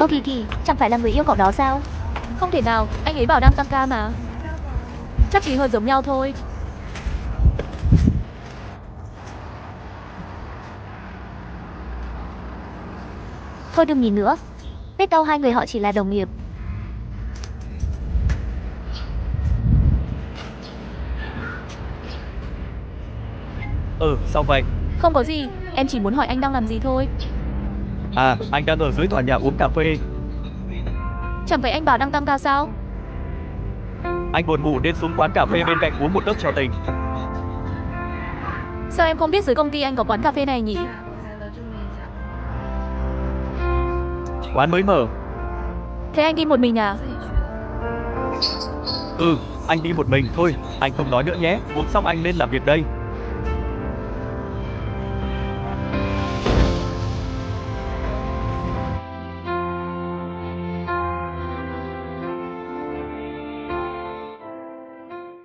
Ơ Kỳ, chẳng phải là người yêu cậu đó sao? Không thể nào, anh ấy bảo đang tăng ca mà. Chắc chỉ hơi giống nhau thôi. Thôi đừng nhìn nữa. Biết đâu hai người họ chỉ là đồng nghiệp. Sao vậy? Không có gì, em chỉ muốn hỏi anh đang làm gì thôi. À, anh đang ở dưới tòa nhà uống cà phê. Chẳng phải anh bảo đang tăng ca sao? Anh buồn ngủ nên xuống quán cà phê bên cạnh uống một tấc cho tỉnh. Sao em không biết dưới công ty anh có quán cà phê này nhỉ? Quán mới mở. Thế anh đi một mình à? Anh đi một mình thôi, anh không nói nữa nhé. Uống xong anh nên làm việc đây.